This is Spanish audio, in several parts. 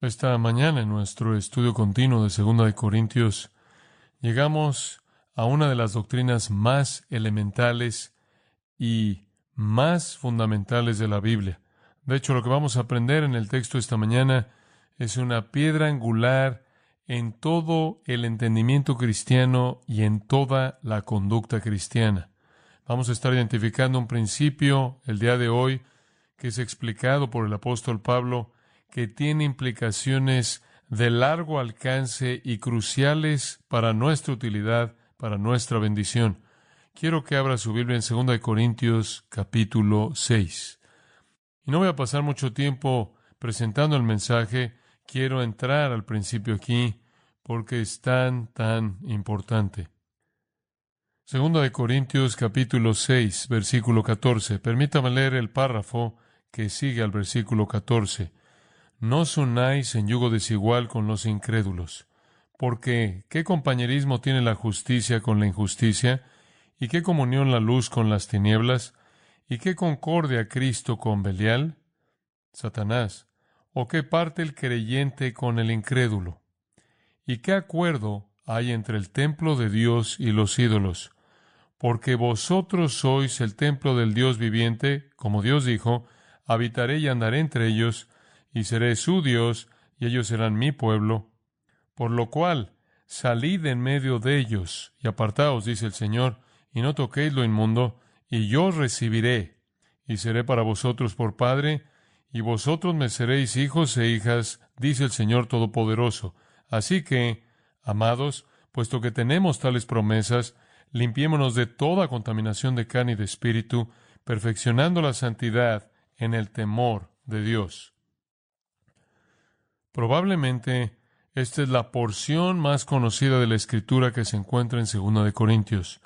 Esta mañana, en nuestro estudio continuo de Segunda de Corintios, llegamos a una de las doctrinas más elementales y más fundamentales de la Biblia. De hecho, lo que vamos a aprender en el texto esta mañana es una piedra angular en todo el entendimiento cristiano y en toda la conducta cristiana. Vamos a estar identificando un principio el día de hoy que es explicado por el apóstol Pablo, que tiene implicaciones de largo alcance y cruciales para nuestra utilidad, para nuestra bendición. Quiero que abra su Biblia en 2 de Corintios, capítulo 6. Y no voy a pasar mucho tiempo presentando el mensaje. Quiero entrar al principio aquí porque es tan importante. 2 de Corintios, capítulo 6, versículo 14. Permítame leer el párrafo que sigue al versículo 14. No os unáis en yugo desigual con los incrédulos, porque ¿qué compañerismo tiene la justicia con la injusticia? ¿Y qué comunión la luz con las tinieblas? ¿Y qué concordia Cristo con Belial? Satanás. ¿O qué parte el creyente con el incrédulo? ¿Y qué acuerdo hay entre el templo de Dios y los ídolos? Porque vosotros sois el templo del Dios viviente, como Dios dijo, habitaré y andaré entre ellos, y seré su Dios, y ellos serán mi pueblo. Por lo cual, salid en medio de ellos, y apartaos, dice el Señor, y no toquéis lo inmundo, y yo os recibiré, y seré para vosotros por Padre, y vosotros me seréis hijos e hijas, dice el Señor Todopoderoso. Así que, amados, puesto que tenemos tales promesas, limpiémonos de toda contaminación de carne y de espíritu, perfeccionando la santidad en el temor de Dios. Probablemente esta es la porción más conocida de la Escritura que se encuentra en 2 de Corintios.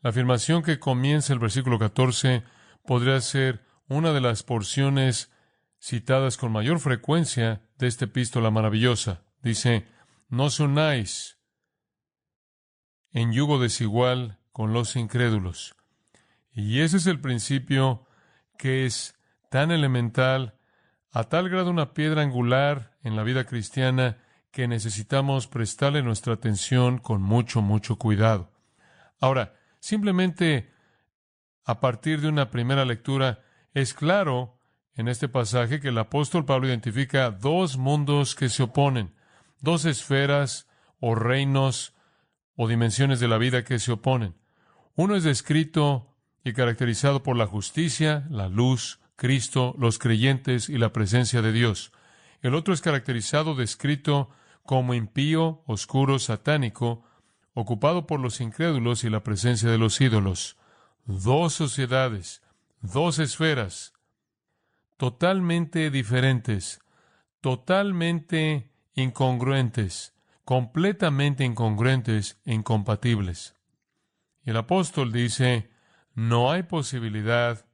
La afirmación que comienza el versículo 14 podría ser una de las porciones citadas con mayor frecuencia de esta epístola maravillosa. Dice, no os unáis en yugo desigual con los incrédulos. Y ese es el principio que es tan elemental, a tal grado una piedra angular en la vida cristiana, que necesitamos prestarle nuestra atención con mucho cuidado. Ahora, simplemente a partir de una primera lectura, es claro en este pasaje que el apóstol Pablo identifica dos mundos que se oponen, dos esferas o reinos o dimensiones de la vida que se oponen. Uno es descrito y caracterizado por la justicia, la luz, Cristo, los creyentes y la presencia de Dios. El otro es caracterizado, descrito como impío, oscuro, satánico, ocupado por los incrédulos y la presencia de los ídolos. Dos sociedades, dos esferas, totalmente diferentes, totalmente incongruentes, completamente incongruentes e incompatibles. Y el apóstol dice, no hay posibilidad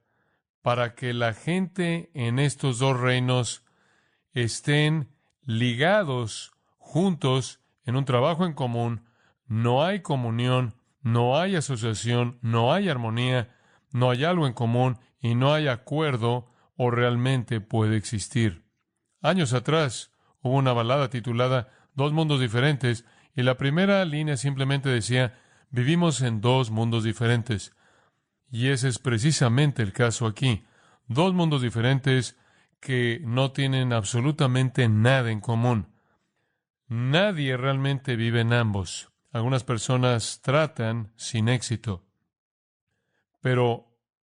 para que la gente en estos dos reinos estén ligados juntos en un trabajo en común. No hay comunión, no hay asociación, no hay armonía, no hay algo en común y no hay acuerdo o realmente puede existir. Años atrás hubo una balada titulada Dos mundos diferentes y la primera línea simplemente decía, vivimos en dos mundos diferentes. Y ese es precisamente el caso aquí. Dos mundos diferentes que no tienen absolutamente nada en común. Nadie realmente vive en ambos. Algunas personas tratan sin éxito. Pero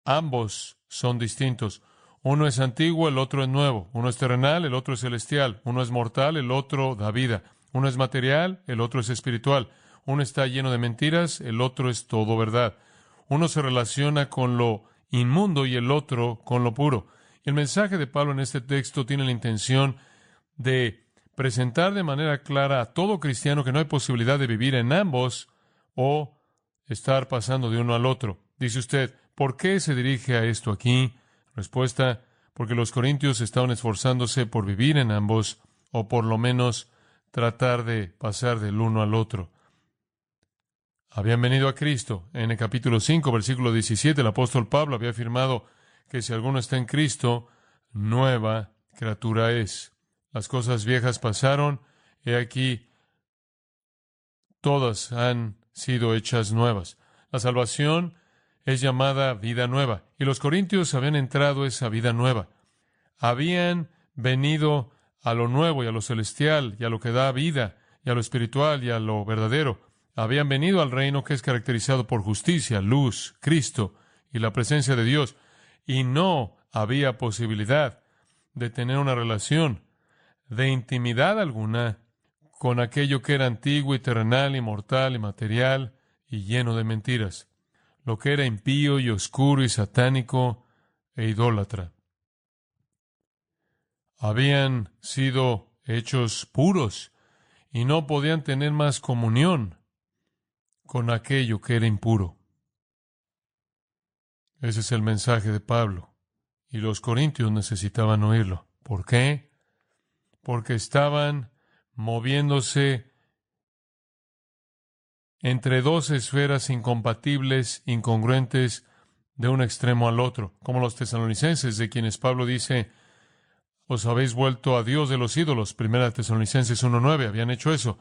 ambos son distintos. Uno es antiguo, el otro es nuevo. Uno es terrenal, el otro es celestial. Uno es mortal, el otro da vida. Uno es material, el otro es espiritual. Uno está lleno de mentiras, el otro es todo verdad. Uno se relaciona con lo inmundo y el otro con lo puro. El mensaje de Pablo en este texto tiene la intención de presentar de manera clara a todo cristiano que no hay posibilidad de vivir en ambos o estar pasando de uno al otro. Dice usted, ¿por qué se dirige a esto aquí? Respuesta, porque los corintios estaban esforzándose por vivir en ambos o por lo menos tratar de pasar del uno al otro. Habían venido a Cristo. En el capítulo 5, versículo 17, el apóstol Pablo había afirmado que si alguno está en Cristo, nueva criatura es. las cosas viejas pasaron, he aquí, todas han sido hechas nuevas. La salvación es llamada vida nueva, y los corintios habían entrado a esa vida nueva. Habían venido a lo nuevo y a lo celestial y a lo que da vida y a lo espiritual y a lo verdadero. Habían venido al reino que es caracterizado por justicia, luz, Cristo y la presencia de Dios. Y no había posibilidad de tener una relación de intimidad alguna con aquello que era antiguo y terrenal y mortal y material y lleno de mentiras, lo que era impío y oscuro y satánico e idólatra. Habían sido hechos puros y no podían tener más comunión con aquello que era impuro. Ese es el mensaje de Pablo, y los corintios necesitaban oírlo. ¿Por qué? Porque estaban moviéndose entre dos esferas incompatibles, incongruentes, de un extremo al otro, como los tesalonicenses, de quienes Pablo dice, os habéis vuelto a Dios de los ídolos. 1 Tesalonicenses 1:9, habían hecho eso.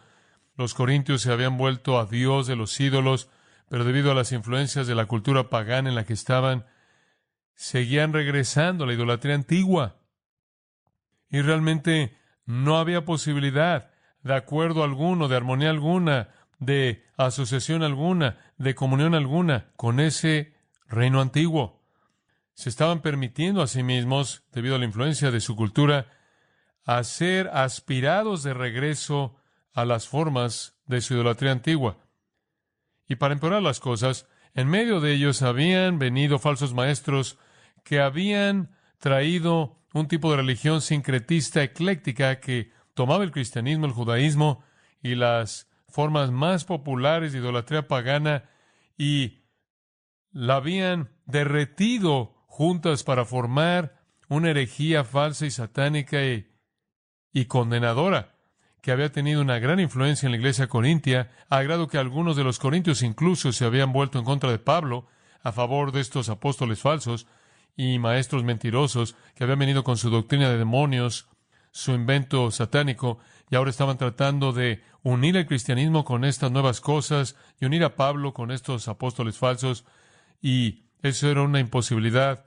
Los corintios se habían vuelto a Dios de los ídolos, pero debido a las influencias de la cultura pagana en la que estaban, seguían regresando a la idolatría antigua. Y realmente no había posibilidad de acuerdo alguno, de armonía alguna, de asociación alguna, de comunión alguna con ese reino antiguo. Se estaban permitiendo a sí mismos, debido a la influencia de su cultura, a ser aspirados de regreso a las formas de su idolatría antigua. Y para empeorar las cosas, en medio de ellos habían venido falsos maestros que habían traído un tipo de religión sincretista ecléctica que tomaba el cristianismo, el judaísmo y las formas más populares de idolatría pagana y la habían derretido juntas para formar una herejía falsa y satánica y condenadora que había tenido una gran influencia en la iglesia corintia, a grado que algunos de los corintios incluso se habían vuelto en contra de Pablo a favor de estos apóstoles falsos y maestros mentirosos que habían venido con su doctrina de demonios, su invento satánico, y ahora estaban tratando de unir el cristianismo con estas nuevas cosas y unir a Pablo con estos apóstoles falsos, y eso era una imposibilidad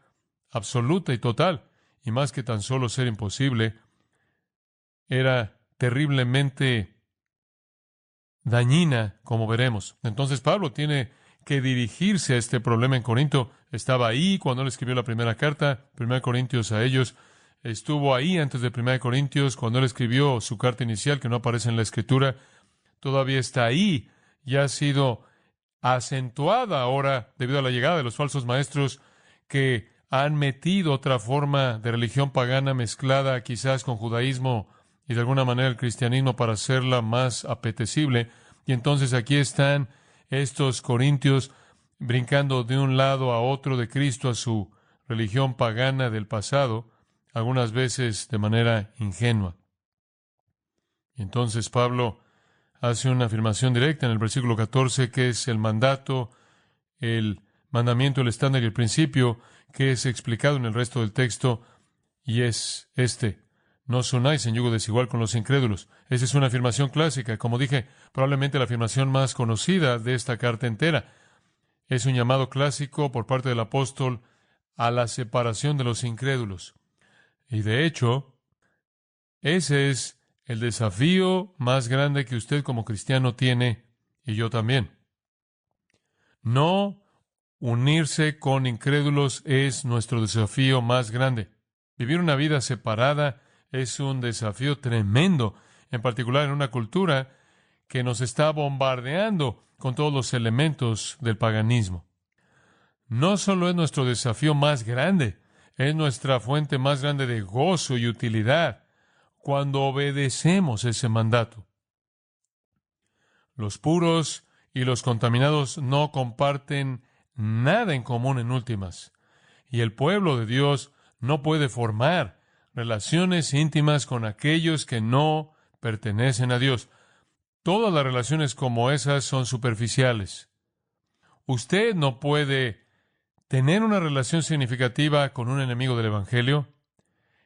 absoluta y total, y más que tan solo ser imposible, era terriblemente dañina, como veremos. Entonces Pablo tiene que dirigirse a este problema en Corinto. Estaba ahí cuando él escribió la primera carta, 1 Corintios a ellos. Estuvo ahí antes de 1 Corintios cuando él escribió su carta inicial, que no aparece en la Escritura. Todavía está ahí y ha sido acentuada ahora debido a la llegada de los falsos maestros que han metido otra forma de religión pagana mezclada quizás con judaísmo y de alguna manera el cristianismo para hacerla más apetecible. Y entonces aquí están estos corintios brincando de un lado a otro de Cristo a su religión pagana del pasado, algunas veces de manera ingenua. Y entonces Pablo hace una afirmación directa en el versículo 14, que es el mandato, el mandamiento, el estándar y el principio, que es explicado en el resto del texto, y es este: no os unáis en yugo desigual con los incrédulos. Esa es una afirmación clásica, como dije, probablemente la afirmación más conocida de esta carta entera. Es un llamado clásico por parte del apóstol a la separación de los incrédulos. Y de hecho, ese es el desafío más grande que usted como cristiano tiene, y yo también. No unirse con incrédulos es nuestro desafío más grande. Vivir una vida separada es un desafío tremendo, en particular en una cultura que nos está bombardeando con todos los elementos del paganismo. No solo es nuestro desafío más grande, es nuestra fuente más grande de gozo y utilidad cuando obedecemos ese mandato. Los puros y los contaminados no comparten nada en común en últimas, y el pueblo de Dios no puede formar relaciones íntimas con aquellos que no pertenecen a Dios. Todas las relaciones como esas son superficiales. Usted no puede tener una relación significativa con un enemigo del Evangelio.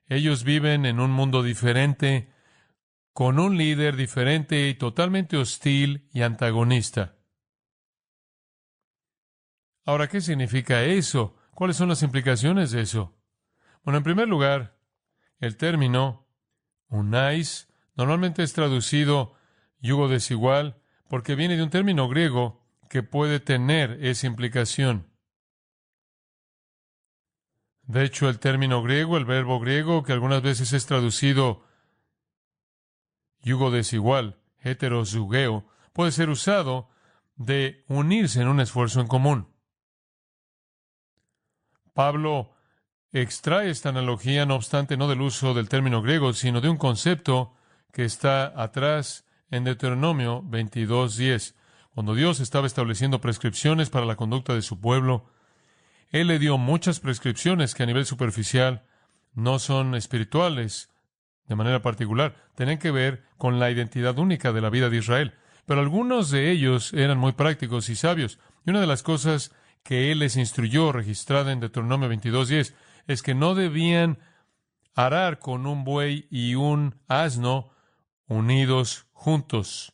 Ellos viven en un mundo diferente con un líder diferente y totalmente hostil y antagonista. Ahora, ¿qué significa eso? ¿Cuáles son las implicaciones de eso? Bueno, en primer lugar, el término unais normalmente es traducido yugo desigual porque viene de un término griego que puede tener esa implicación. De hecho, el término griego, el verbo griego, que algunas veces es traducido yugo desigual, heterozugeo, puede ser usado de unirse en un esfuerzo en común. Pablo extrae esta analogía, no obstante, no del uso del término griego, sino de un concepto que está atrás en Deuteronomio 22:10. Cuando Dios estaba estableciendo prescripciones para la conducta de su pueblo, Él le dio muchas prescripciones que a nivel superficial no son espirituales de manera particular. Tienen que ver con la identidad única de la vida de Israel. Pero algunos de ellos eran muy prácticos y sabios. Y una de las cosas que Él les instruyó, registrada en Deuteronomio 22:10, es que no debían arar con un buey y un asno unidos juntos.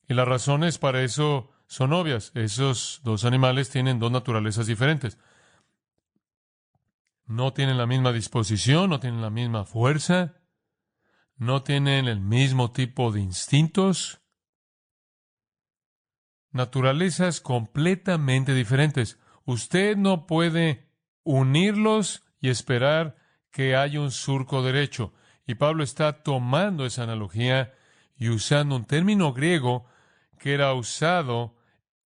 Y las razones para eso son obvias. Esos dos animales tienen dos naturalezas diferentes. No tienen la misma disposición, no tienen la misma fuerza, no tienen el mismo tipo de instintos. Naturalezas completamente diferentes. Usted no puede unirlos y esperar que haya un surco derecho. Y Pablo está tomando esa analogía y usando un término griego que era usado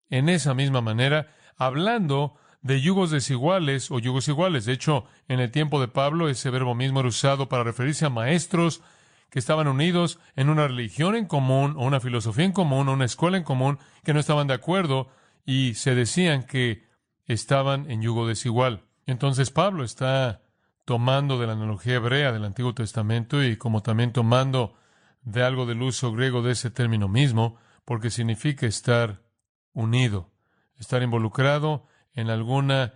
en esa misma manera, hablando de yugos desiguales o yugos iguales. De hecho, en el tiempo de Pablo, ese verbo mismo era usado para referirse a maestros que estaban unidos en una religión en común, o una filosofía en común, o una escuela en común, que no estaban de acuerdo y se decían que estaban en yugo desigual. Entonces Pablo está tomando de la analogía hebrea del Antiguo Testamento y como también tomando de algo del uso griego de ese término mismo, porque significa estar unido, estar involucrado en alguna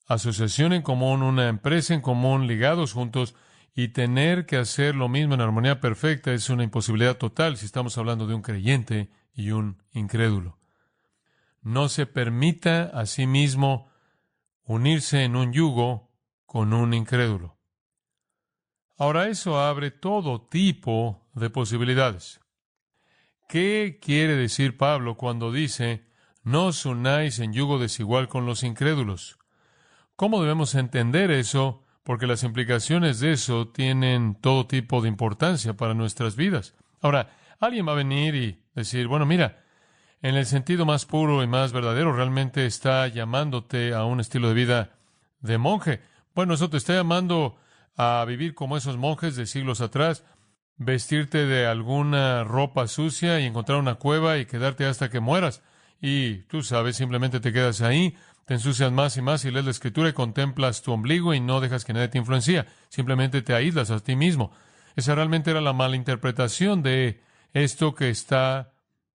asociación en común, una empresa en común, ligados juntos, y tener que hacer lo mismo en armonía perfecta es una imposibilidad total si estamos hablando de un creyente y un incrédulo. No se permita a sí mismo unirse en un yugo con un incrédulo. Ahora, eso abre todo tipo de posibilidades. ¿Qué quiere decir Pablo cuando dice, no os unáis en yugo desigual con los incrédulos? ¿Cómo debemos entender eso? Porque las implicaciones de eso tienen todo tipo de importancia para nuestras vidas. Ahora, alguien va a venir y decir, bueno, mira, en el sentido más puro y más verdadero, realmente está llamándote a un estilo de vida de monje. Bueno, eso te está llamando a vivir como esos monjes de siglos atrás, vestirte de alguna ropa sucia y encontrar una cueva y quedarte hasta que mueras. Y tú sabes, simplemente te quedas ahí, te ensucias más y más y lees la Escritura y contemplas tu ombligo y no dejas que nadie te influencie. Simplemente te aíslas a ti mismo. Esa realmente era la mala interpretación de esto que está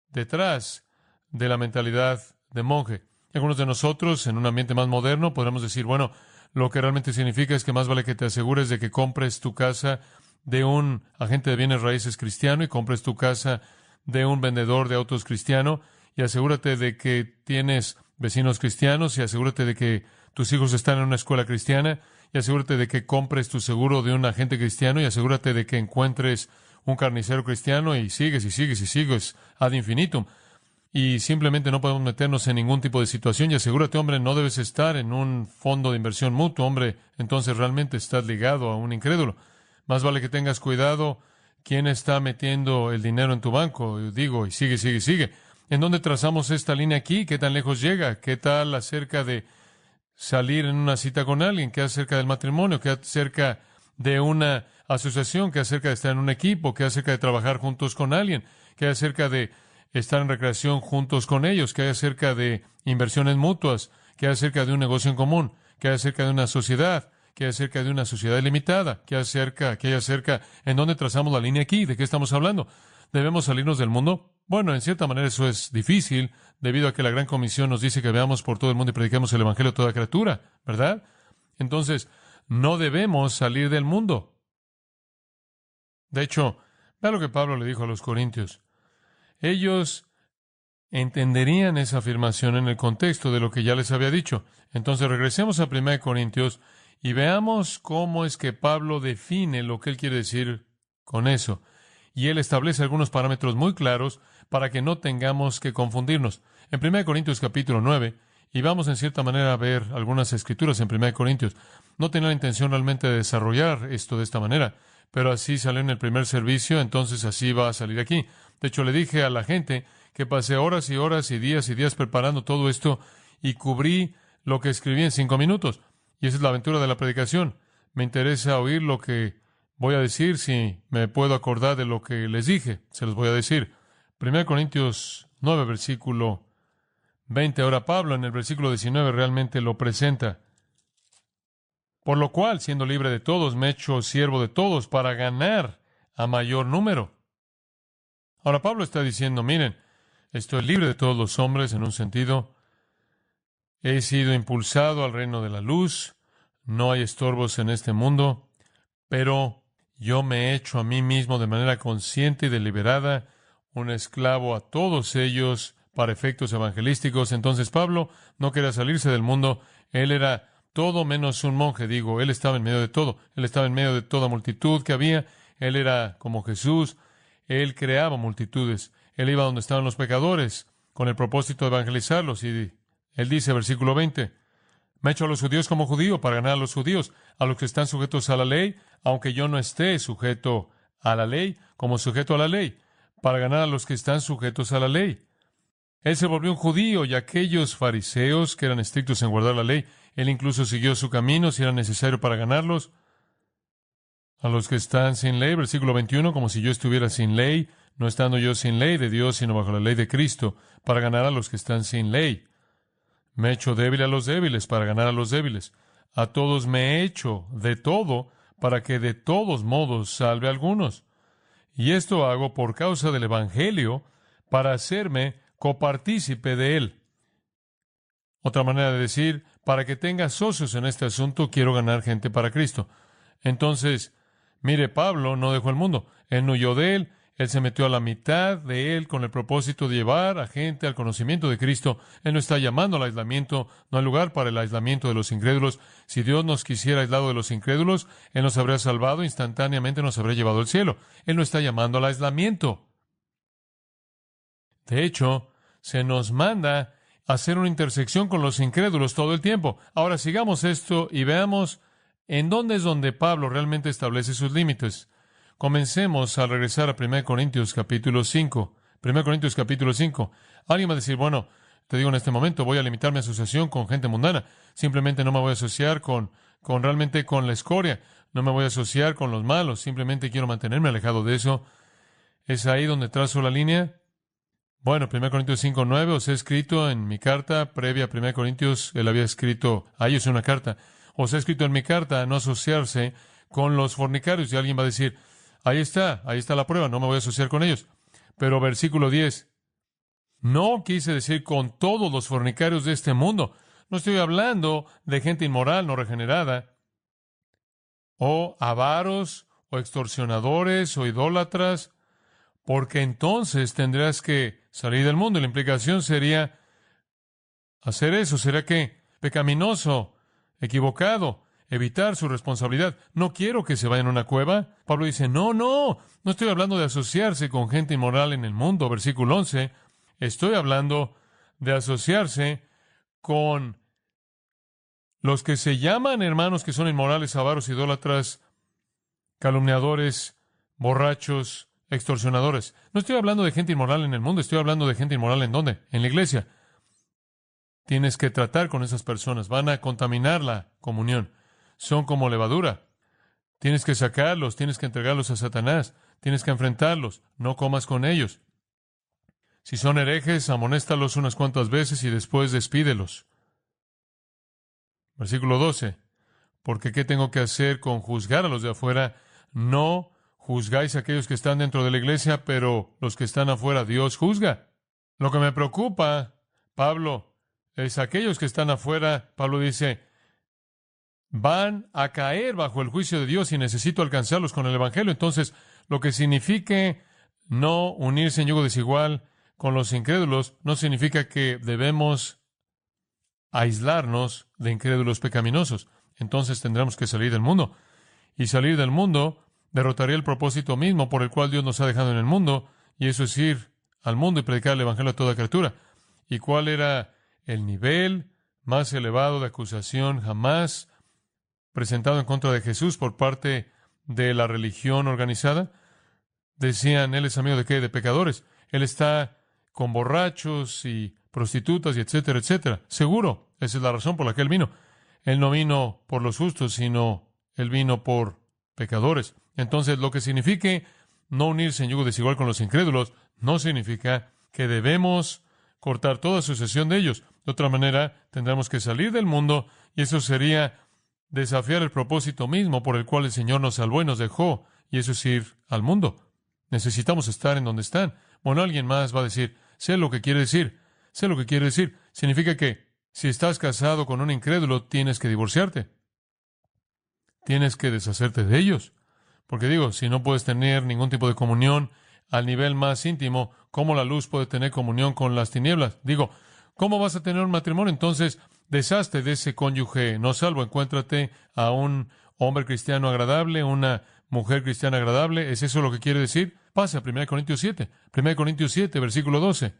detrás de la mentalidad de monje. Algunos de nosotros, en un ambiente más moderno, podremos decir, bueno, lo que realmente significa es que más vale que te asegures de que compres tu casa de un agente de bienes raíces cristiano y compres tu casa de un vendedor de autos cristiano y asegúrate de que tienes vecinos cristianos y asegúrate de que tus hijos están en una escuela cristiana y asegúrate de que compres tu seguro de un agente cristiano y asegúrate de que encuentres un carnicero cristiano y sigues y sigues y sigues ad infinitum. Y simplemente no podemos meternos en ningún tipo de situación y asegúrate, hombre, no debes estar en un fondo de inversión mutuo, hombre, entonces realmente estás ligado a un incrédulo. Más vale que tengas cuidado quién está metiendo el dinero en tu banco, digo, y sigue, sigue, sigue. ¿En dónde trazamos esta línea aquí? ¿Qué tan lejos llega? ¿Qué tal acerca de salir en una cita con alguien? ¿Qué acerca del matrimonio? ¿Qué acerca de una asociación? ¿Qué acerca de estar en un equipo? ¿Qué acerca de trabajar juntos con alguien? ¿Qué acerca de estar en recreación juntos con ellos? ¿Qué acerca de inversiones mutuas? ¿Qué acerca de un negocio en común? ¿Qué acerca de una sociedad? ¿Qué acerca de una sociedad limitada? ¿Qué acerca? ¿En dónde trazamos la línea aquí? ¿De qué estamos hablando? ¿Debemos salirnos del mundo? Bueno, en cierta manera eso es difícil, debido a que la Gran Comisión nos dice que veamos por todo el mundo y prediquemos el Evangelio a toda criatura, ¿verdad? Entonces, no debemos salir del mundo. De hecho, Vea lo que Pablo le dijo a los corintios. Ellos entenderían esa afirmación en el contexto de lo que ya les había dicho. Entonces regresemos a 1 Corintios y veamos cómo es que Pablo define lo que él quiere decir con eso. Y él establece algunos parámetros muy claros para que no tengamos que confundirnos. En 1 Corintios capítulo 9, y vamos en cierta manera a ver algunas escrituras en 1 Corintios. No tenía la intención realmente de desarrollar esto de esta manera, pero así salió en el primer servicio, entonces así va a salir aquí. De hecho, le dije a la gente que pasé horas y horas y días preparando todo esto y cubrí lo que escribí en 5 minutos. Y esa es la aventura de la predicación. Me interesa oír lo que voy a decir si me puedo acordar de lo que les dije. Se los voy a decir. 1 Corintios 9, versículo 20. Ahora Pablo en el versículo 19 realmente lo presenta. Por lo cual, siendo libre de todos, me he hecho siervo de todos para ganar a mayor número. Ahora Pablo está diciendo, miren, estoy libre de todos los hombres en un sentido. He sido impulsado al reino de la luz. No hay estorbos en este mundo. Pero yo me he hecho a mí mismo de manera consciente y deliberada un esclavo a todos ellos para efectos evangelísticos. Entonces Pablo no quería salirse del mundo. Él era todo menos un monje, digo. Él estaba en medio de todo. Él estaba en medio de toda multitud que había. Él era como Jesús. Él creaba multitudes. Él iba donde estaban los pecadores con el propósito de evangelizarlos. Y él dice, versículo 20, me he hecho a los judíos como judío para ganar a los judíos, a los que están sujetos a la ley, aunque yo no esté sujeto a la ley, como sujeto a la ley, para ganar a los que están sujetos a la ley. Él se volvió un judío y aquellos fariseos que eran estrictos en guardar la ley, él incluso siguió su camino si era necesario para ganarlos. A los que están sin ley, versículo 21, como si yo estuviera sin ley, no estando yo sin ley de Dios, sino bajo la ley de Cristo, para ganar a los que están sin ley. Me he hecho débil a los débiles para ganar a los débiles. A todos me he hecho de todo para que de todos modos salve a algunos. Y esto hago por causa del Evangelio, para hacerme copartícipe de él. Otra manera de decir, para que tenga socios en este asunto, quiero ganar gente para Cristo. Entonces, mire, Pablo no dejó el mundo. Él no huyó de él. Él se metió a la mitad de él con el propósito de llevar a gente al conocimiento de Cristo. Él no está llamando al aislamiento. No hay lugar para el aislamiento de los incrédulos. Si Dios nos quisiera aislado de los incrédulos, Él nos habría salvado, instantáneamente nos habría llevado al cielo. Él no está llamando al aislamiento. De hecho, se nos manda a hacer una intersección con los incrédulos todo el tiempo. Ahora sigamos esto y veamos en dónde es donde Pablo realmente establece sus límites. Comencemos al regresar a 1 Corintios capítulo 5. 1 Corintios capítulo 5. Alguien va a decir, bueno, te digo en este momento, voy a limitar mi asociación con gente mundana. Simplemente no me voy a asociar realmente con la escoria. No me voy a asociar con los malos. Simplemente quiero mantenerme alejado de eso. ¿Es ahí donde trazo la línea? Bueno, 1 Corintios 5:9, os he escrito en mi carta previa a 1 Corintios, él había escrito a ellos una carta. Os he escrito en mi carta a no asociarse con los fornicarios. Y alguien va a decir, ahí está la prueba, no me voy a asociar con ellos. Pero versículo 10, no quise decir con todos los fornicarios de este mundo. No estoy hablando de gente inmoral, no regenerada, o avaros, o extorsionadores, o idólatras, porque entonces tendrás que salir del mundo. Y la implicación sería hacer eso. ¿Será qué? Pecaminoso, equivocado, evitar su responsabilidad. No quiero que se vayan a una cueva. Pablo dice, no estoy hablando de asociarse con gente inmoral en el mundo. Versículo 11, estoy hablando de asociarse con los que se llaman hermanos que son inmorales, avaros, idólatras, calumniadores, borrachos, extorsionadores. No estoy hablando de gente inmoral en el mundo, estoy hablando de gente inmoral ¿en dónde? En la iglesia. Tienes que tratar con esas personas, van a contaminar la comunión. Son como levadura. Tienes que sacarlos, tienes que entregarlos a Satanás, tienes que enfrentarlos, no comas con ellos. Si son herejes, amonéstalos unas cuantas veces y después despídelos. Versículo 12. Porque ¿qué tengo que hacer con juzgar a los de afuera? No juzgáis a aquellos que están dentro de la iglesia, pero los que están afuera, Dios juzga. Lo que me preocupa, Pablo, es aquellos que están afuera. Pablo dice, van a caer bajo el juicio de Dios y necesito alcanzarlos con el Evangelio. Entonces, lo que signifique no unirse en yugo desigual con los incrédulos no significa que debemos aislarnos de incrédulos pecaminosos. Entonces tendremos que salir del mundo. Y salir del mundo derrotaría el propósito mismo por el cual Dios nos ha dejado en el mundo, y eso es ir al mundo y predicar el Evangelio a toda criatura. ¿Y cuál era el nivel más elevado de acusación jamás presentado en contra de Jesús por parte de la religión organizada? Decían, él es amigo de qué? De pecadores. Él está con borrachos y prostitutas y etcétera, etcétera. Seguro, esa es la razón por la que él vino. Él no vino por los justos, sino él vino por pecadores. Entonces, lo que signifique no unirse en yugo desigual con los incrédulos, no significa que debemos cortar toda sucesión de ellos. De otra manera, tendremos que salir del mundo, y eso sería desafiar el propósito mismo por el cual el Señor nos salvó y nos dejó, y eso es ir al mundo. Necesitamos estar en donde están. Bueno, alguien más va a decir, sé lo que quiere decir. Sé lo que quiere decir. Significa que si estás casado con un incrédulo, tienes que divorciarte. Tienes que deshacerte de ellos. Porque digo, si no puedes tener ningún tipo de comunión al nivel más íntimo, ¿cómo la luz puede tener comunión con las tinieblas? Digo, ¿cómo vas a tener un matrimonio? Entonces, deshazte de ese cónyuge no salvo. Encuéntrate a un hombre cristiano agradable, una mujer cristiana agradable. ¿Es eso lo que quiere decir? Pase a 1 Corintios 7. 1 Corintios 7, versículo 12.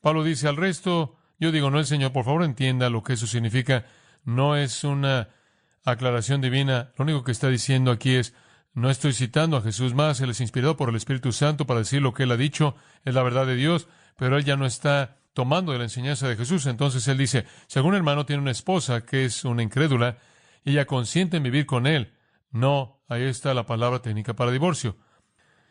Pablo dice al resto, yo digo, no el Señor, por favor entienda lo que eso significa. No es una aclaración divina. Lo único que está diciendo aquí es, no estoy citando a Jesús más, Él es inspirado por el Espíritu Santo para decir lo que Él ha dicho, es la verdad de Dios, pero Él ya no está tomando de la enseñanza de Jesús. Entonces Él dice, si algún hermano tiene una esposa que es una incrédula, y ella consiente en vivir con él. No, ahí está la palabra técnica para divorcio.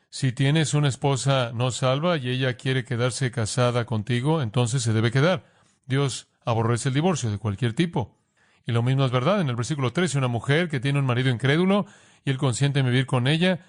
Si tienes una esposa no salva y ella quiere quedarse casada contigo, entonces se debe quedar. Dios aborrece el divorcio de cualquier tipo. Y lo mismo es verdad en el versículo 13, una mujer que tiene un marido incrédulo y él consiente en vivir con ella,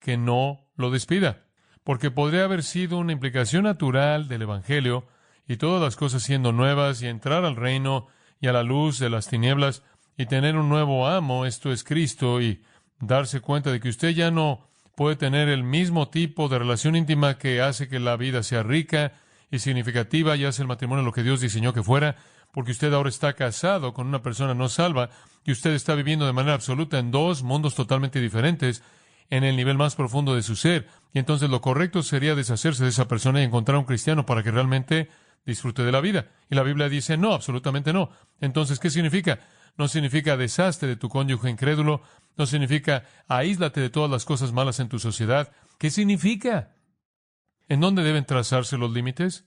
que no lo despida. Porque podría haber sido una implicación natural del Evangelio y todas las cosas siendo nuevas y entrar al reino y a la luz de las tinieblas y tener un nuevo amo, esto es Cristo, y darse cuenta de que usted ya no puede tener el mismo tipo de relación íntima que hace que la vida sea rica y significativa y hace el matrimonio lo que Dios diseñó que fuera, porque usted ahora está casado con una persona no salva y usted está viviendo de manera absoluta en dos mundos totalmente diferentes en el nivel más profundo de su ser. Y entonces lo correcto sería deshacerse de esa persona y encontrar un cristiano para que realmente disfrute de la vida. Y la Biblia dice no, absolutamente no. Entonces, ¿qué significa? No significa deshazte de tu cónyuge incrédulo. No significa aíslate de todas las cosas malas en tu sociedad. ¿Qué significa? ¿En dónde deben trazarse los límites?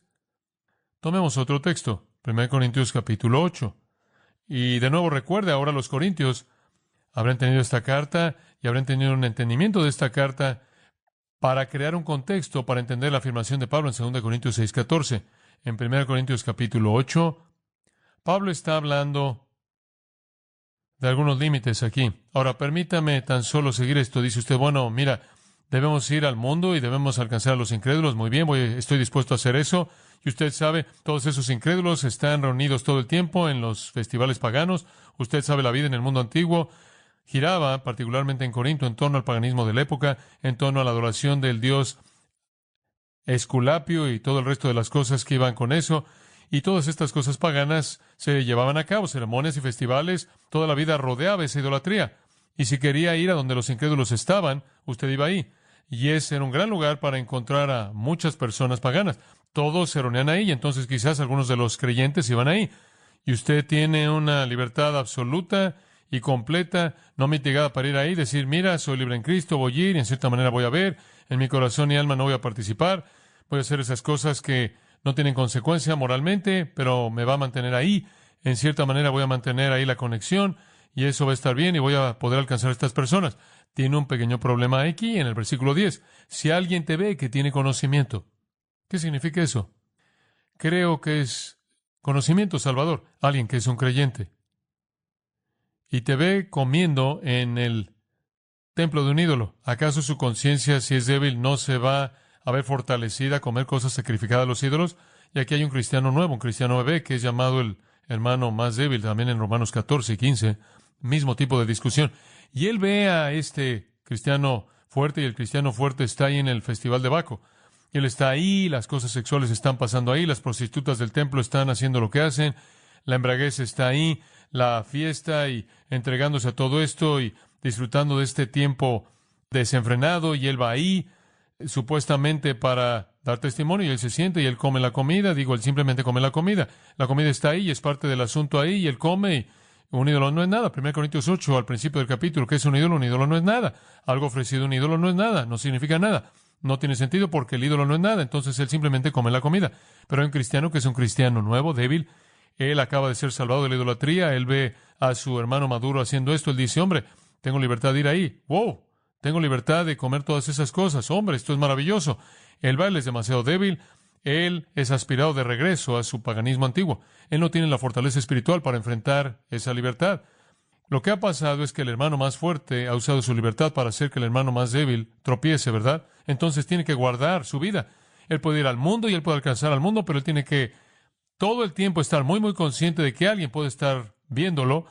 Tomemos otro texto, 1 Corintios capítulo 8. Y de nuevo recuerde, ahora los corintios habrán tenido esta carta y habrán tenido un entendimiento de esta carta para crear un contexto para entender la afirmación de Pablo en 2 Corintios 6:14. En 1 Corintios capítulo 8, Pablo está hablando de algunos límites aquí. Ahora, permítame tan solo seguir esto. Dice usted, bueno, mira, debemos ir al mundo y debemos alcanzar a los incrédulos. Muy bien, estoy dispuesto a hacer eso. Y usted sabe, todos esos incrédulos están reunidos todo el tiempo en los festivales paganos. Usted sabe, la vida en el mundo antiguo giraba, particularmente en Corinto, en torno al paganismo de la época, en torno a la adoración del dios Esculapio y todo el resto de las cosas que iban con eso. Y todas estas cosas paganas se llevaban a cabo, ceremonias y festivales, toda la vida rodeaba esa idolatría. Y si quería ir a donde los incrédulos estaban, usted iba ahí. Y ese era un gran lugar para encontrar a muchas personas paganas. Todos se reunían ahí, y entonces quizás algunos de los creyentes iban ahí. Y usted tiene una libertad absoluta y completa, no mitigada para ir ahí, decir, mira, soy libre en Cristo, voy a ir, y en cierta manera voy a ver, en mi corazón y alma no voy a participar, voy a hacer esas cosas que no tienen consecuencia moralmente, pero me va a mantener ahí. En cierta manera voy a mantener ahí la conexión y eso va a estar bien y voy a poder alcanzar a estas personas. Tiene un pequeño problema aquí en el versículo 10. Si alguien te ve que tiene conocimiento, ¿qué significa eso? Creo que es conocimiento, Salvador. Alguien que es un creyente. Y te ve comiendo en el templo de un ídolo. ¿Acaso su conciencia, si es débil, no se va a ver fortalecida a comer cosas sacrificadas a los ídolos? Y aquí hay un cristiano nuevo, un cristiano bebé, que es llamado el hermano más débil, también en Romanos 14 y 15. mismo tipo de discusión. Y él ve a este cristiano fuerte, y el cristiano fuerte está ahí en el festival de Baco. Él está ahí, las cosas sexuales están pasando ahí, las prostitutas del templo están haciendo lo que hacen, la embriaguez está ahí, la fiesta y entregándose a todo esto y disfrutando de este tiempo desenfrenado, y él va ahí supuestamente para dar testimonio, y él se siente y él come la comida. Digo, él simplemente come la comida. La comida está ahí, es parte del asunto ahí, y él come, y un ídolo no es nada. 1 Corintios 8, al principio del capítulo, ¿qué es un ídolo? Un ídolo no es nada. Algo ofrecido a un ídolo no es nada, no significa nada. No tiene sentido porque el ídolo no es nada, entonces él simplemente come la comida. Pero hay un cristiano que es un cristiano nuevo, débil. Él acaba de ser salvado de la idolatría, él ve a su hermano maduro haciendo esto, él dice, hombre, tengo libertad de ir ahí. ¡Wow! Tengo libertad de comer todas esas cosas. Hombre, esto es maravilloso. El baile es demasiado débil. Él es aspirado de regreso a su paganismo antiguo. Él no tiene la fortaleza espiritual para enfrentar esa libertad. Lo que ha pasado es que el hermano más fuerte ha usado su libertad para hacer que el hermano más débil tropiece, ¿verdad? Entonces tiene que guardar su vida. Él puede ir al mundo y él puede alcanzar al mundo, pero él tiene que todo el tiempo estar muy, muy consciente de que alguien puede estar viéndolo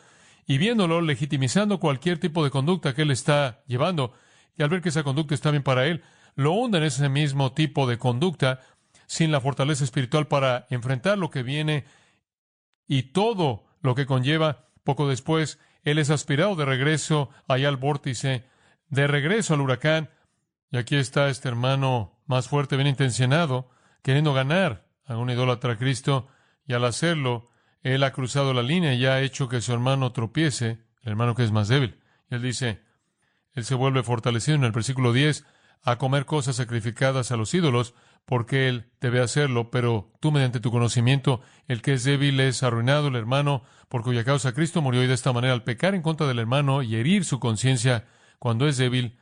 y viéndolo, legitimizando cualquier tipo de conducta que él está llevando. Y al ver que esa conducta está bien para él, lo hunde en ese mismo tipo de conducta sin la fortaleza espiritual para enfrentar lo que viene y todo lo que conlleva. Poco después, él es aspirado de regreso allá al vórtice, de regreso al huracán. Y aquí está este hermano más fuerte, bien intencionado, queriendo ganar a un idólatra a Cristo, y al hacerlo, él ha cruzado la línea y ha hecho que su hermano tropiece, el hermano que es más débil. Y él dice, él se vuelve fortalecido en el versículo 10 a comer cosas sacrificadas a los ídolos, porque él debe hacerlo, pero tú mediante tu conocimiento, el que es débil es arruinado, el hermano por cuya causa Cristo murió, y de esta manera al pecar en contra del hermano y herir su conciencia cuando es débil,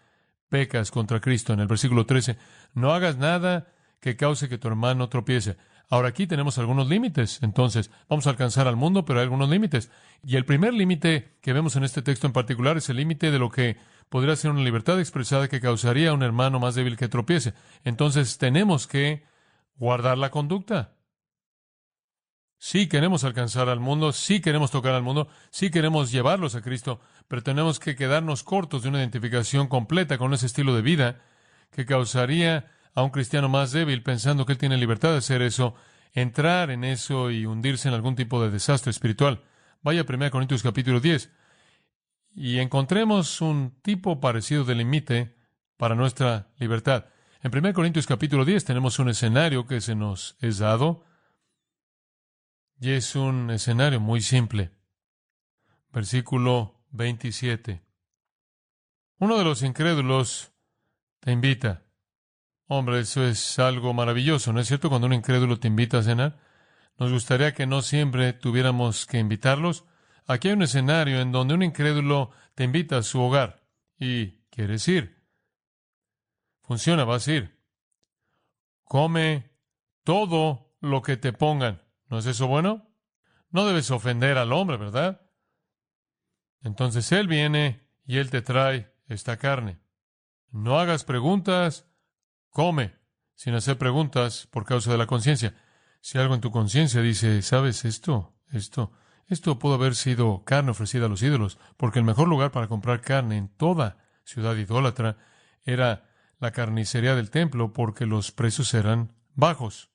pecas contra Cristo. En el versículo 13, no hagas nada que cause que tu hermano tropiece. Ahora aquí tenemos algunos límites. Entonces, vamos a alcanzar al mundo, pero hay algunos límites. Y el primer límite que vemos en este texto en particular es el límite de lo que podría ser una libertad expresada que causaría a un hermano más débil que tropiece. Entonces, tenemos que guardar la conducta. Sí queremos alcanzar al mundo, sí queremos tocar al mundo, sí queremos llevarlos a Cristo, pero tenemos que quedarnos cortos de una identificación completa con ese estilo de vida que causaría a un cristiano más débil, pensando que él tiene libertad de hacer eso, entrar en eso y hundirse en algún tipo de desastre espiritual. Vaya a 1 Corintios capítulo 10 y encontremos un tipo parecido de límite para nuestra libertad. En 1 Corintios capítulo 10 tenemos un escenario que se nos es dado, y es un escenario muy simple. Versículo 27. Uno de los incrédulos te invita. Hombre, eso es algo maravilloso, ¿no es cierto? Cuando un incrédulo te invita a cenar, nos gustaría que no siempre tuviéramos que invitarlos. Aquí hay un escenario en donde un incrédulo te invita a su hogar y quieres ir. Funciona, vas a ir. Come todo lo que te pongan. ¿No es eso bueno? No debes ofender al hombre, ¿verdad? Entonces él viene y él te trae esta carne. No hagas preguntas, come, sin hacer preguntas por causa de la conciencia. Si algo en tu conciencia dice, ¿sabes esto pudo haber sido carne ofrecida a los ídolos, porque el mejor lugar para comprar carne en toda ciudad idólatra era la carnicería del templo, porque los precios eran bajos.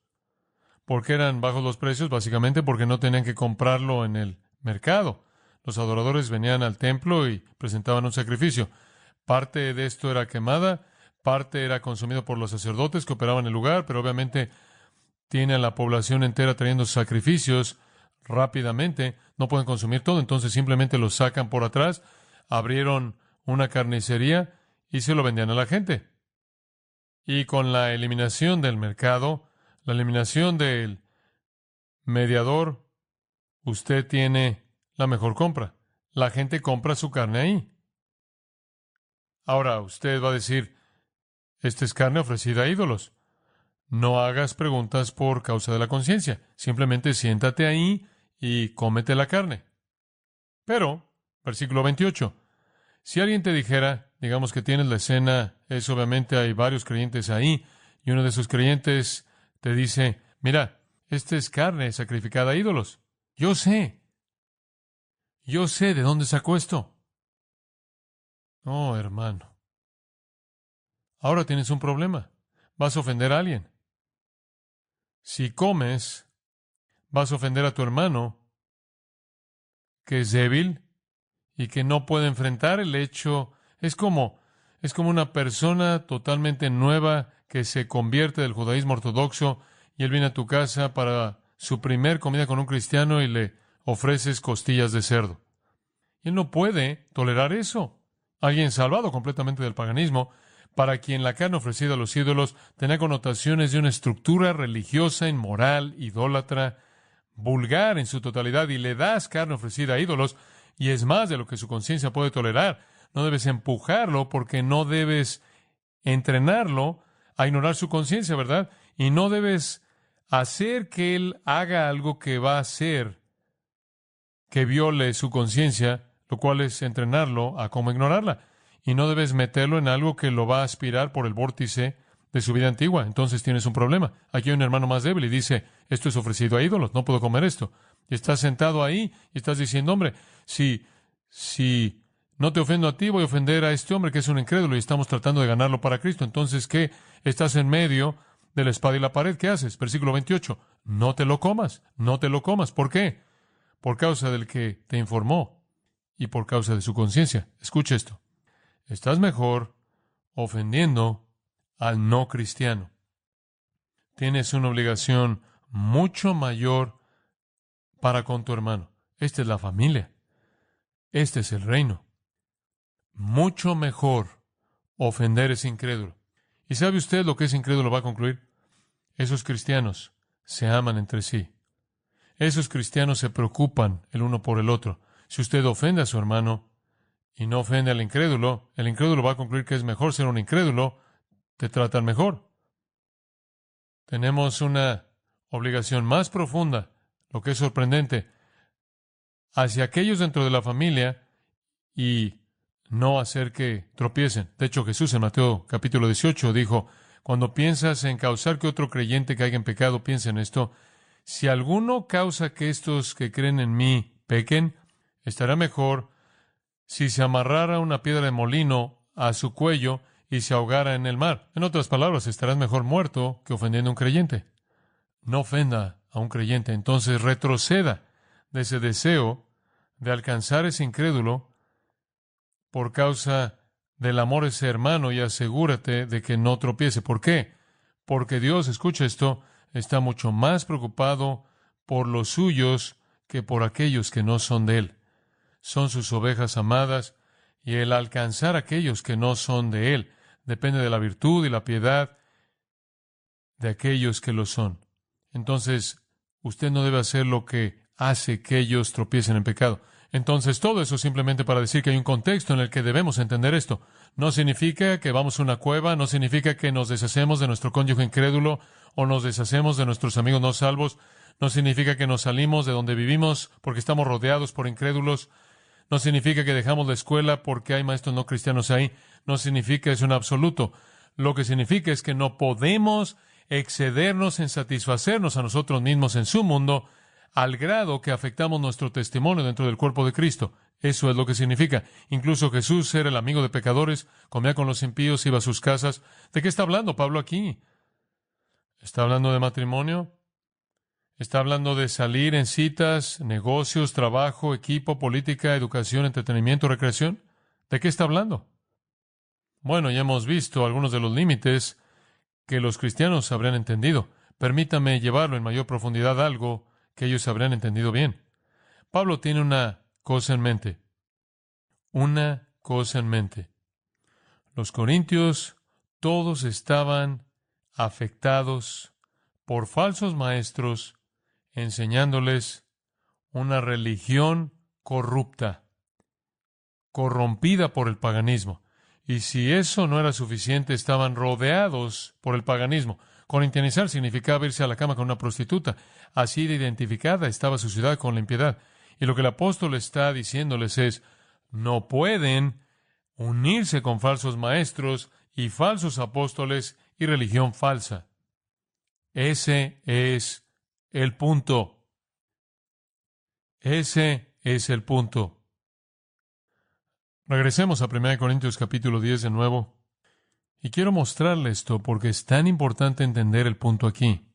¿Por qué eran bajos los precios? Básicamente porque no tenían que comprarlo en el mercado. Los adoradores venían al templo y presentaban un sacrificio. Parte de esto era quemada, parte era consumido por los sacerdotes que operaban el lugar, pero obviamente tiene a la población entera trayendo sacrificios rápidamente. No pueden consumir todo, entonces simplemente lo sacan por atrás. Abrieron una carnicería y se lo vendían a la gente. Y con la eliminación del mercado, la eliminación del mediador, usted tiene la mejor compra. La gente compra su carne ahí. Ahora, usted va a decir, esta es carne ofrecida a ídolos. No hagas preguntas por causa de la conciencia. Simplemente siéntate ahí y cómete la carne. Pero, versículo 28, si alguien te dijera, digamos que tienes la escena, es obviamente hay varios creyentes ahí, y uno de esos creyentes te dice, mira, esta es carne sacrificada a ídolos. Yo sé. Yo sé de dónde sacó esto. Oh, hermano. Ahora tienes un problema. Vas a ofender a alguien. Si comes, vas a ofender a tu hermano, que es débil y que no puede enfrentar el hecho. Es como una persona totalmente nueva que se convierte del judaísmo ortodoxo y él viene a tu casa para su primer comida con un cristiano y le ofreces costillas de cerdo. Y él no puede tolerar eso. Alguien salvado completamente del paganismo, para quien la carne ofrecida a los ídolos tenía connotaciones de una estructura religiosa, inmoral, idólatra, vulgar en su totalidad, y le das carne ofrecida a ídolos, y es más de lo que su conciencia puede tolerar. No debes empujarlo porque no debes entrenarlo a ignorar su conciencia, ¿verdad? Y no debes hacer que él haga algo que va a hacer que viole su conciencia, lo cual es entrenarlo a cómo ignorarla. Y no debes meterlo en algo que lo va a aspirar por el vórtice de su vida antigua. Entonces tienes un problema. Aquí hay un hermano más débil y dice, esto es ofrecido a ídolos, no puedo comer esto. Y estás sentado ahí y estás diciendo, hombre, si no te ofendo a ti, voy a ofender a este hombre que es un incrédulo y estamos tratando de ganarlo para Cristo. Entonces, ¿qué? Estás en medio de la espada y la pared. ¿Qué haces? Versículo 28. No te lo comas, no te lo comas. ¿Por qué? Por causa del que te informó y por causa de su conciencia. Escucha esto. Estás mejor ofendiendo al no cristiano. Tienes una obligación mucho mayor para con tu hermano. Esta es la familia. Este es el reino. Mucho mejor ofender es incrédulo. ¿Y sabe usted lo que es incrédulo va a concluir? Esos cristianos se aman entre sí. Esos cristianos se preocupan el uno por el otro. Si usted ofende a su hermano y no ofende al incrédulo, el incrédulo va a concluir que es mejor ser un incrédulo, te tratan mejor. Tenemos una obligación más profunda, lo que es sorprendente, hacia aquellos dentro de la familia y no hacer que tropiecen. De hecho, Jesús en Mateo capítulo 18 dijo, cuando piensas en causar que otro creyente caiga en pecado, piensa en esto. Si alguno causa que estos que creen en mí pequen, estará mejor si se amarrara una piedra de molino a su cuello y se ahogara en el mar. En otras palabras, estarás mejor muerto que ofendiendo a un creyente. No ofenda a un creyente, entonces retroceda de ese deseo de alcanzar ese incrédulo por causa del amor a ese hermano y asegúrate de que no tropiece. ¿Por qué? Porque Dios, escucha esto, está mucho más preocupado por los suyos que por aquellos que no son de Él. Son sus ovejas amadas, y el alcanzar a aquellos que no son de Él depende de la virtud y la piedad de aquellos que lo son. Entonces, usted no debe hacer lo que hace que ellos tropiecen en pecado. Entonces, todo eso simplemente para decir que hay un contexto en el que debemos entender esto. No significa que vamos a una cueva, no significa que nos deshacemos de nuestro cónyuge incrédulo o nos deshacemos de nuestros amigos no salvos, no significa que nos salimos de donde vivimos porque estamos rodeados por incrédulos, no significa que dejamos la escuela porque hay maestros no cristianos ahí, no significa eso en absoluto. Lo que significa es que no podemos excedernos en satisfacernos a nosotros mismos en su mundo al grado que afectamos nuestro testimonio dentro del cuerpo de Cristo. Eso es lo que significa. Incluso Jesús era el amigo de pecadores, comía con los impíos, iba a sus casas. ¿De qué está hablando Pablo aquí? ¿Está hablando de matrimonio? ¿Está hablando de salir en citas, negocios, trabajo, equipo, política, educación, entretenimiento, recreación? ¿De qué está hablando? Bueno, ya hemos visto algunos de los límites que los cristianos habrían entendido. Permítame llevarlo en mayor profundidad a algo que ellos habrían entendido bien. Pablo tiene una cosa en mente. Una cosa en mente. Los corintios todos estaban afectados por falsos maestros enseñándoles una religión corrupta, corrompida por el paganismo. Y si eso no era suficiente, estaban rodeados por el paganismo. Corintianizar significaba irse a la cama con una prostituta. Así de identificada estaba su ciudad con la impiedad. Y lo que el apóstol está diciéndoles es, no pueden unirse con falsos maestros y falsos apóstoles y religión falsa. Ese es el punto. Ese es el punto. Regresemos a 1 Corintios capítulo 10 de nuevo. Y quiero mostrarle esto porque es tan importante entender el punto aquí.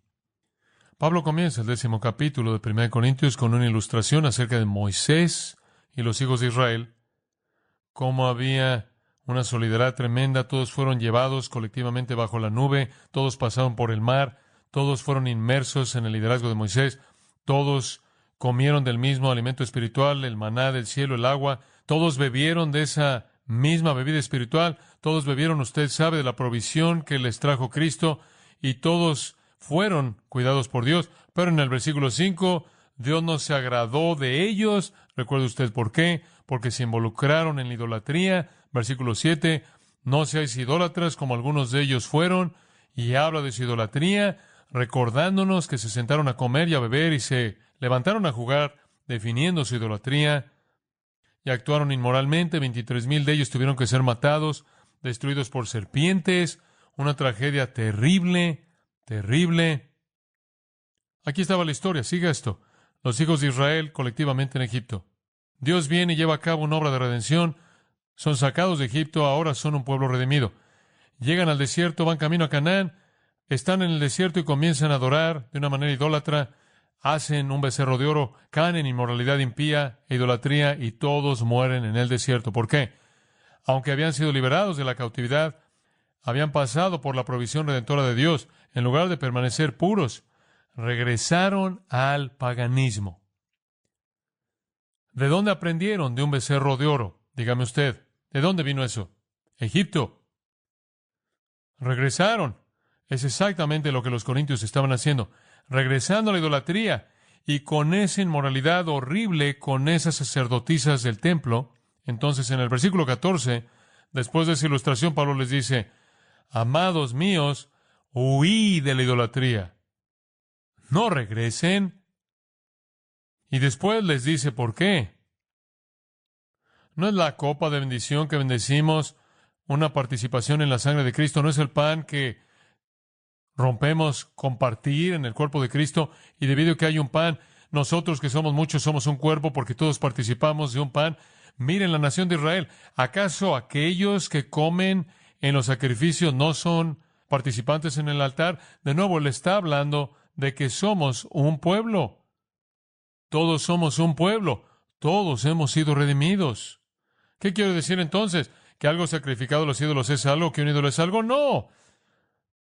Pablo comienza el 10º capítulo de 1 Corintios con una ilustración acerca de Moisés y los hijos de Israel, cómo había una solidaridad tremenda, todos fueron llevados colectivamente bajo la nube, todos pasaron por el mar, todos fueron inmersos en el liderazgo de Moisés, todos comieron del mismo alimento espiritual, el maná del cielo, el agua, todos bebieron de esa misma bebida espiritual, todos bebieron, usted sabe, de la provisión que les trajo Cristo, y todos fueron cuidados por Dios. Pero en el versículo 5, Dios no se agradó de ellos. ¿Recuerda usted por qué? Porque se involucraron en la idolatría. Versículo 7, no seáis idólatras como algunos de ellos fueron, y habla de su idolatría, recordándonos que se sentaron a comer y a beber y se levantaron a jugar, definiendo su idolatría, y actuaron inmoralmente. 23,000 de ellos tuvieron que ser matados, destruidos por serpientes, una tragedia terrible, terrible. Aquí estaba la historia, siga esto. Los hijos de Israel colectivamente en Egipto. Dios viene y lleva a cabo una obra de redención. Son sacados de Egipto, ahora son un pueblo redimido. Llegan al desierto, van camino a Canaán, están en el desierto y comienzan a adorar de una manera idólatra, hacen un becerro de oro, caen en inmoralidad impía e idolatría y todos mueren en el desierto. ¿Por qué? Aunque habían sido liberados de la cautividad, habían pasado por la provisión redentora de Dios, en lugar de permanecer puros, regresaron al paganismo. ¿De dónde aprendieron? De un becerro de oro. Dígame usted, ¿de dónde vino eso? Egipto. Regresaron. Es exactamente lo que los corintios estaban haciendo, regresando a la idolatría, y con esa inmoralidad horrible, con esas sacerdotisas del templo. Entonces, en el versículo 14, después de esa ilustración, Pablo les dice, amados míos, huid de la idolatría. No regresen. Y después les dice, ¿por qué? ¿No es la copa de bendición que bendecimos una participación en la sangre de Cristo? ¿No es el pan que rompemos compartir en el cuerpo de Cristo? Y debido a que hay un pan, nosotros que somos muchos somos un cuerpo porque todos participamos de un pan. Miren la nación de Israel. ¿Acaso aquellos que comen en los sacrificios no son participantes en el altar? De nuevo, le está hablando de que somos un pueblo. Todos somos un pueblo. Todos hemos sido redimidos. ¿Qué quiero decir entonces? ¿Que algo sacrificado a los ídolos es algo? ¿Que un ídolo es algo? No.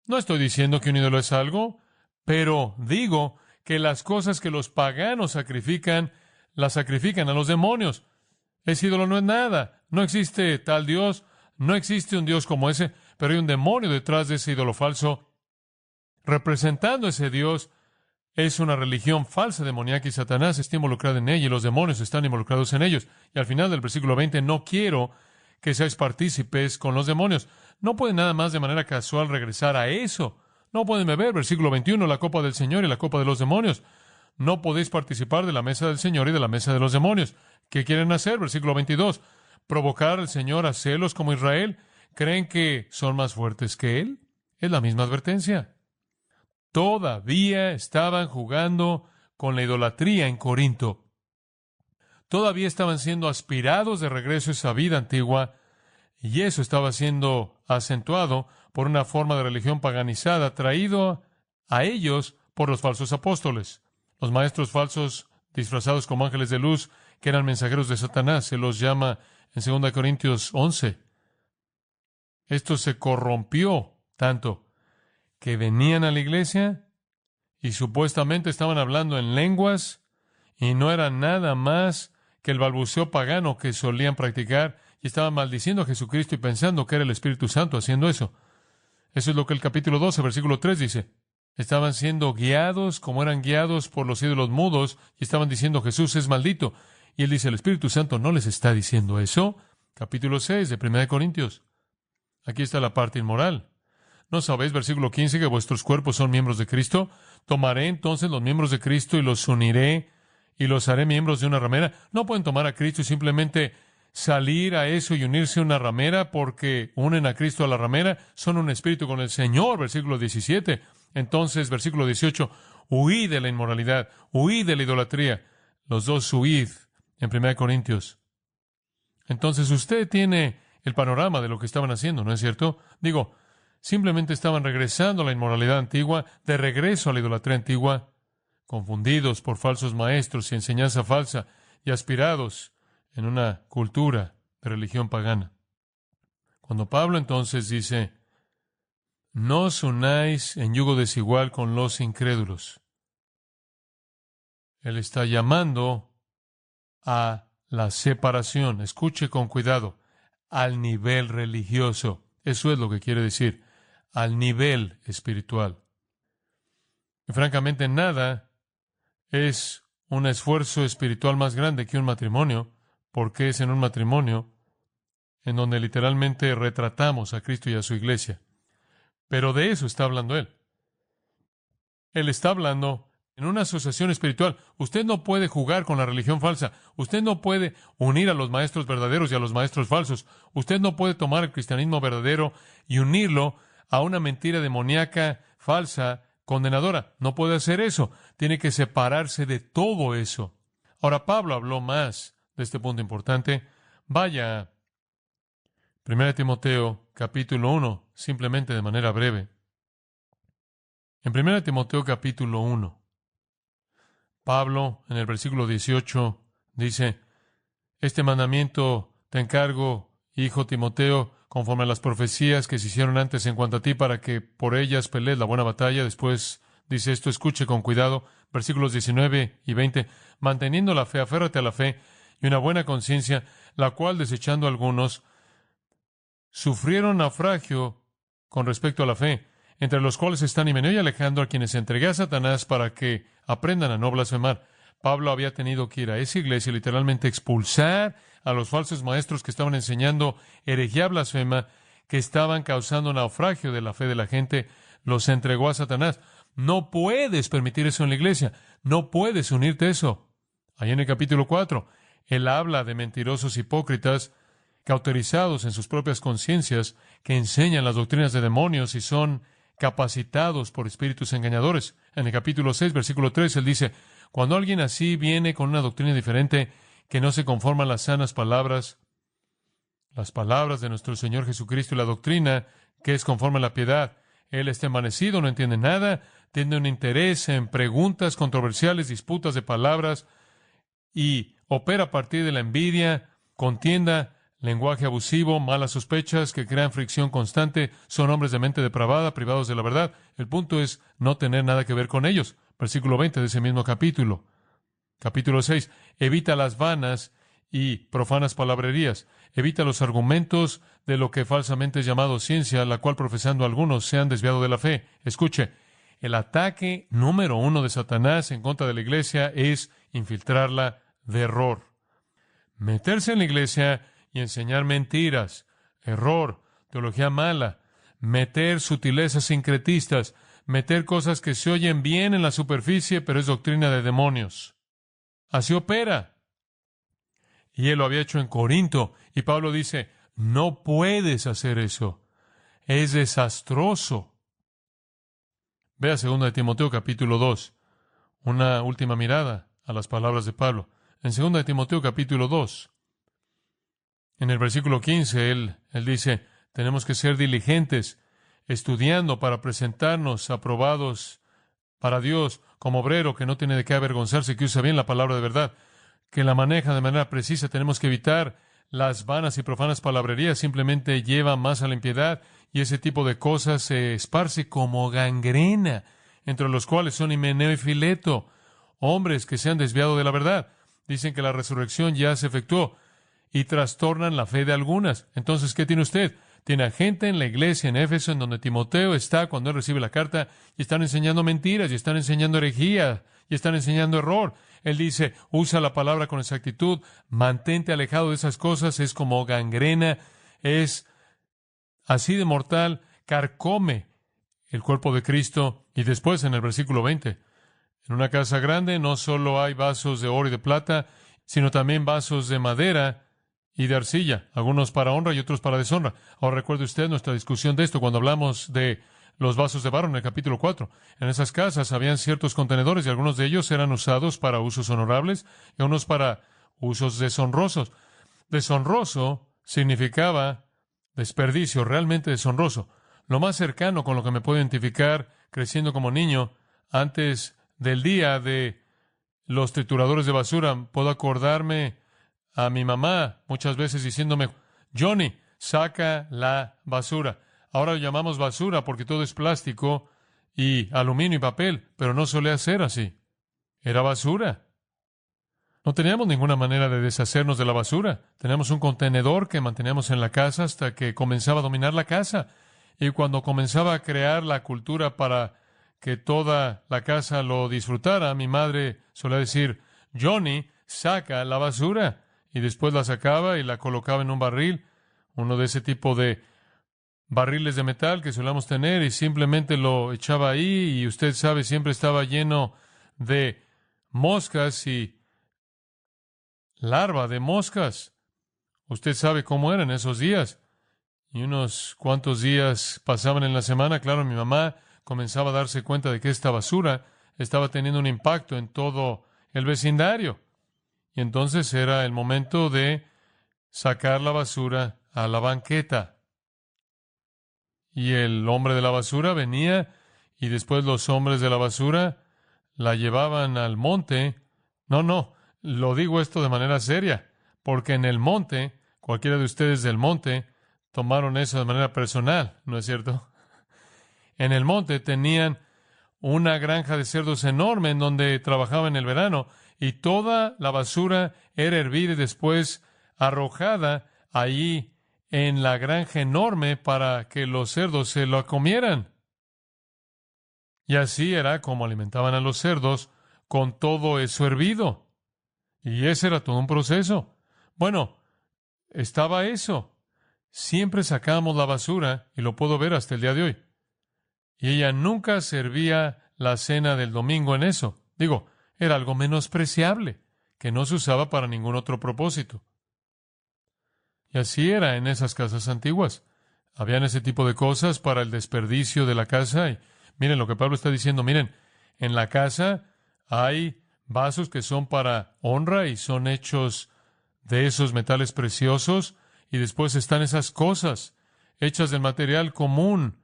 No estoy diciendo que un ídolo es algo, pero digo que las cosas que los paganos sacrifican, las sacrifican a los demonios. Ese ídolo no es nada. No existe tal Dios. No existe un Dios como ese, pero hay un demonio detrás de ese ídolo falso. Representando ese Dios es una religión falsa, demoníaca, y Satanás está involucrado en ella y los demonios están involucrados en ellos. Y al final del versículo 20, no quiero que seáis partícipes con los demonios. No pueden nada más de manera casual regresar a eso. No pueden beber, versículo 21, la copa del Señor y la copa de los demonios. No podéis participar de la mesa del Señor y de la mesa de los demonios. ¿Qué quieren hacer? Versículo 22. ¿Provocar al Señor a celos como Israel? ¿Creen que son más fuertes que Él? Es la misma advertencia. Todavía estaban jugando con la idolatría en Corinto. Todavía estaban siendo aspirados de regreso a esa vida antigua, y eso estaba siendo acentuado por una forma de religión paganizada traído a ellos por los falsos apóstoles. Los maestros falsos disfrazados como ángeles de luz, que eran mensajeros de Satanás, se los llama en 2 Corintios 11. Esto se corrompió tanto que venían a la iglesia y supuestamente estaban hablando en lenguas y no era nada más que el balbuceo pagano que solían practicar, y estaban maldiciendo a Jesucristo y pensando que era el Espíritu Santo haciendo eso. Eso es lo que el capítulo 12, versículo 3 dice. Estaban siendo guiados como eran guiados por los ídolos mudos y estaban diciendo Jesús es maldito. Y él dice, el Espíritu Santo no les está diciendo eso. Capítulo 6 de 1 Corintios. Aquí está la parte inmoral. ¿No sabéis, versículo 15, que vuestros cuerpos son miembros de Cristo? Tomaré entonces los miembros de Cristo y los uniré y los haré miembros de una ramera. No pueden tomar a Cristo y simplemente salir a eso y unirse a una ramera porque unen a Cristo a la ramera. Son un espíritu con el Señor, versículo 17. Entonces, versículo 18, huid de la inmoralidad, huid de la idolatría. Los dos huid en 1 Corintios. Entonces usted tiene el panorama de lo que estaban haciendo, ¿no es cierto? Digo, simplemente estaban regresando a la inmoralidad antigua, de regreso a la idolatría antigua, confundidos por falsos maestros y enseñanza falsa, y aspirados en una cultura de religión pagana. Cuando Pablo entonces dice, no os unáis en yugo desigual con los incrédulos, él está llamando a la separación. Escuche con cuidado, al nivel religioso. Eso es lo que quiere decir, al nivel espiritual. Y francamente, nada es un esfuerzo espiritual más grande que un matrimonio, porque es en un matrimonio en donde literalmente retratamos a Cristo y a su iglesia. Pero de eso está hablando él. Él está hablando en una asociación espiritual. Usted no puede jugar con la religión falsa. Usted no puede unir a los maestros verdaderos y a los maestros falsos. Usted no puede tomar el cristianismo verdadero y unirlo a una mentira demoníaca, falsa, condenadora. No puede hacer eso. Tiene que separarse de todo eso. Ahora, Pablo habló más de este punto importante. Vaya a 1 Timoteo, capítulo 1, simplemente de manera breve. En 1 Timoteo, capítulo 1, Pablo, en el versículo 18, dice, este mandamiento te encargo, hijo Timoteo, conforme a las profecías que se hicieron antes en cuanto a ti, para que por ellas pelees la buena batalla. Después dice esto, escuche con cuidado, versículos 19 y 20, manteniendo la fe, aférrate a la fe y una buena conciencia, la cual, desechando algunos, sufrieron naufragio con respecto a la fe, entre los cuales están Himeneo y Alejandro, a quienes entregué a Satanás para que aprendan a no blasfemar. Pablo había tenido que ir a esa iglesia y literalmente expulsar a los falsos maestros que estaban enseñando herejía blasfema, que estaban causando naufragio de la fe de la gente. Los entregó a Satanás. No puedes permitir eso en la iglesia. No puedes unirte a eso. Ahí en el capítulo 4, él habla de mentirosos hipócritas cauterizados en sus propias conciencias, que enseñan las doctrinas de demonios y son capacitados por espíritus engañadores. En el capítulo 6, versículo 3, él dice, cuando alguien así viene con una doctrina diferente, que no se conforma a las sanas palabras, las palabras de nuestro Señor Jesucristo y la doctrina que es conforme a la piedad, él está envanecido, no entiende nada, tiene un interés en preguntas controversiales, disputas de palabras, y opera a partir de la envidia, contienda, lenguaje abusivo, malas sospechas que crean fricción constante, son hombres de mente depravada, privados de la verdad. El punto es no tener nada que ver con ellos. Versículo 20 de ese mismo capítulo. Capítulo 6. Evita las vanas y profanas palabrerías. Evita los argumentos de lo que falsamente es llamado ciencia, la cual profesando algunos se han desviado de la fe. Escuche, el ataque número 1 de Satanás en contra de la iglesia es infiltrarla de error. Meterse en la iglesia y enseñar mentiras, error, teología mala, meter sutilezas sincretistas, meter cosas que se oyen bien en la superficie, pero es doctrina de demonios. Así opera. Y él lo había hecho en Corinto, y Pablo dice, no puedes hacer eso. Es desastroso. Vea 2 Timoteo capítulo 2, una última mirada a las palabras de Pablo. En 2 Timoteo capítulo 2, en el versículo 15, él dice, tenemos que ser diligentes, estudiando para presentarnos aprobados para Dios, como obrero que no tiene de qué avergonzarse, que usa bien la palabra de verdad, que la maneja de manera precisa. Tenemos que evitar las vanas y profanas palabrerías, simplemente lleva más a la impiedad, y ese tipo de cosas se esparce como gangrena, entre los cuales son Himeneo y Fileto, hombres que se han desviado de la verdad. Dicen que la resurrección ya se efectuó, y trastornan la fe de algunas. Entonces, ¿qué tiene usted? Tiene a gente en la iglesia en Éfeso, en donde Timoteo está cuando él recibe la carta, y están enseñando mentiras, y están enseñando herejía, y están enseñando error. Él dice, usa la palabra con exactitud, mantente alejado de esas cosas, es como gangrena, es así de mortal, carcome el cuerpo de Cristo. Y después, en el versículo 20, en una casa grande no solo hay vasos de oro y de plata, sino también vasos de madera y de arcilla, algunos para honra y otros para deshonra. Ahora recuerde usted nuestra discusión de esto cuando hablamos de los vasos de barro en el capítulo 4. En esas casas habían ciertos contenedores y algunos de ellos eran usados para usos honorables y unos para usos deshonrosos. Deshonroso significaba desperdicio, realmente deshonroso. Lo más cercano con lo que me puedo identificar creciendo como niño, antes del día de los trituradores de basura, puedo acordarme a mi mamá muchas veces diciéndome, Johnny, saca la basura. Ahora lo llamamos basura porque todo es plástico y aluminio y papel, pero no solía ser así. Era basura. No teníamos ninguna manera de deshacernos de la basura. Teníamos un contenedor que manteníamos en la casa hasta que comenzaba a dominar la casa. Y cuando comenzaba a crear la cultura para que toda la casa lo disfrutara, mi madre solía decir, Johnny, saca la basura. Y después la sacaba y la colocaba en un barril, uno de ese tipo de barriles de metal que solíamos tener, y simplemente lo echaba ahí, y usted sabe, siempre estaba lleno de moscas y larva de moscas. Usted sabe cómo eran esos días. Y unos cuantos días pasaban en la semana, claro, mi mamá comenzaba a darse cuenta de que esta basura estaba teniendo un impacto en todo el vecindario. Y entonces era el momento de sacar la basura a la banqueta. Y el hombre de la basura venía, y después los hombres de la basura la llevaban al monte. No, lo digo esto de manera seria, porque en el monte, cualquiera de ustedes del monte, tomaron eso de manera personal, ¿no es cierto? En el monte tenían una granja de cerdos enorme en donde trabajaban en el verano, y toda la basura era hervida y después arrojada allí en la granja enorme para que los cerdos se lo comieran. Y así era como alimentaban a los cerdos con todo eso hervido. Y ese era todo un proceso. Bueno, estaba eso. Siempre sacábamos la basura, y lo puedo ver hasta el día de hoy. Y ella nunca servía la cena del domingo en eso. Digo, era algo menospreciable, que no se usaba para ningún otro propósito. Y así era en esas casas antiguas. Habían ese tipo de cosas para el desperdicio de la casa. Y miren lo que Pablo está diciendo. Miren, en la casa hay vasos que son para honra y son hechos de esos metales preciosos. Y después están esas cosas hechas del material común,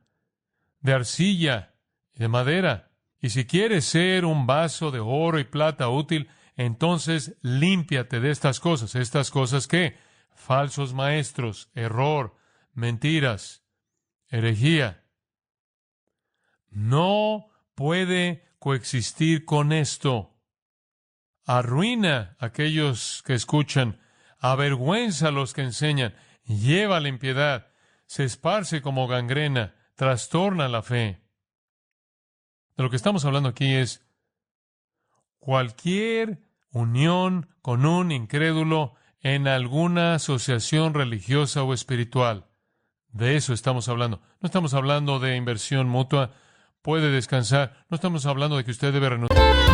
de arcilla y de madera. Y si quieres ser un vaso de oro y plata útil, entonces límpiate de estas cosas. ¿Estas cosas qué? Falsos maestros, error, mentiras, herejía. No puede coexistir con esto. Arruina a aquellos que escuchan, avergüenza a los que enseñan, lleva la impiedad, se esparce como gangrena, trastorna la fe. De lo que estamos hablando aquí es cualquier unión con un incrédulo en alguna asociación religiosa o espiritual. De eso estamos hablando. No estamos hablando de inversión mutua. Puede descansar. No estamos hablando de que usted debe renunciar.